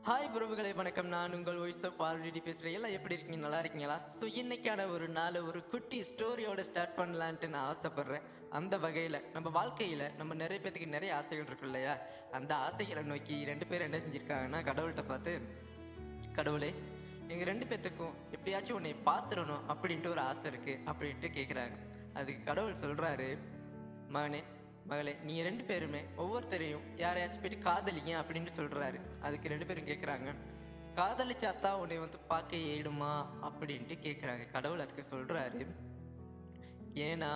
Hi பிரபுகளை வணக்கம். நான் உங்கள் வாய்ஸ் ஆஃப் ஆல்ரெடி பேசுகிறேன். எல்லாம் எப்படி இருக்கீங்க? நல்லா இருக்கீங்களா? ஸோ இன்னைக்கான ஒரு நாள் ஒரு குட்டி ஸ்டோரியோட ஸ்டார்ட் பண்ணலான்ட்டு நான் ஆசைப்பட்றேன். அந்த வகையில் நம்ம வாழ்க்கையில் நம்ம நிறைய பேத்துக்கு நிறைய ஆசைகள் இருக்கு இல்லையா? அந்த ஆசைகளை நோக்கி 2 பேர் என்ன செஞ்சுருக்காங்கன்னா, கடவுள்கிட்ட பார்த்து, கடவுளே எங்கள் 2 பேத்துக்கும் எப்படியாச்சும் உன்னை பார்த்துடணும் அப்படின்ட்டு ஒரு ஆசை இருக்குது அப்படின்ட்டு கேட்குறாங்க. அதுக்கு கடவுள் சொல்கிறாரு, மகனே மகளே, நீ 2 பேருமே ஒவ்வொருத்தரையும் யாரையாச்சும் போயிட்டு காதலிங்க அப்படின்ட்டு சொல்றாரு. அதுக்கு 2 பேரும் கேட்குறாங்க, காதலிச்சாத்தான் உன்னை வந்து பார்க்க ஏடுமா அப்படின்ட்டு கேட்குறாங்க. கடவுள் அதுக்கு சொல்றாரு, ஏன்னா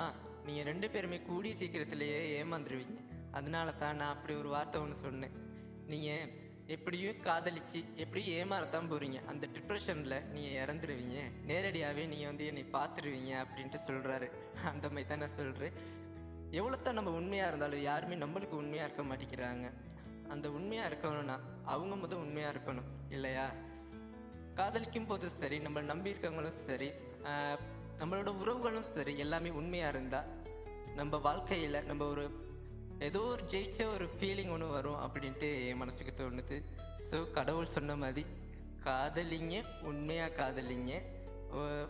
நீங்க 2 பேருமே கூடிய சீக்கிரத்திலேயே ஏமாந்துருவீங்க. அதனால தான் நான் அப்படி ஒரு வார்த்தை ஒன்று சொன்னேன். நீங்க எப்படியும் காதலிச்சு எப்படியும் ஏமாறத்தான் போறீங்க. அந்த டிப்ரெஷன்ல நீங்க இறந்துருவீங்க. நேரடியாவே நீங்க வந்து என்னை பார்த்துருவீங்க அப்படின்ட்டு சொல்றாரு. அந்த மாதிரி தான் நான் சொல்றேன். எவ்வளோத்தான் நம்ம உண்மையாக இருந்தாலும் யாருமே நம்மளுக்கு உண்மையாக இருக்க மாட்டேங்கிறாங்க. அந்த உண்மையாக இருக்கணும்னா அவங்க உண்மையாக இருக்கணும் இல்லையா? காதலிக்கும் போதும் சரி, நம்மளை நம்பி இருக்கவங்களும் சரி, நம்மளோட உறவுகளும் சரி, எல்லாமே உண்மையாக இருந்தால் நம்ம வாழ்க்கையில் நம்ம ஒரு ஏதோ ஒரு ஜெயிச்ச ஒரு ஃபீலிங் ஒன்று வரும் அப்படின்ட்டு என் மனசுக்கு தோணுது. ஸோ கடவுள் சொன்ன மாதிரி காதலிங்க, உண்மையாக காதலிங்க.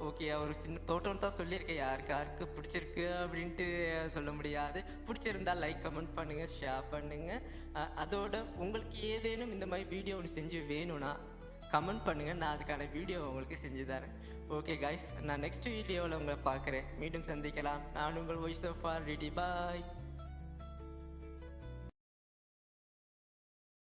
ஓகே, ஒரு சின்ன தோட்டம் தான் சொல்லியிருக்கேன். யாருக்கு பிடிச்சிருக்கு அப்படின்ட்டு சொல்ல முடியாது. பிடிச்சிருந்தா லைக் கமெண்ட் பண்ணுங்கள், ஷேர் பண்ணுங்கள். அதோட உங்களுக்கு ஏதேனும் இந்த மாதிரி வீடியோ ஒன்று செஞ்சு வேணும்னா கமெண்ட் பண்ணுங்கள். நான் அதுக்கான வீடியோ உங்களுக்கு செஞ்சு தரேன். ஓகே காய்ஸ், நான் நெக்ஸ்ட் வீடியோவில் உங்களை பார்க்குறேன். மீண்டும் சந்திக்கலாம். நான் உங்கள் வாய்ஸ் ஆஃப் ஆல்ரெடி. பாய்.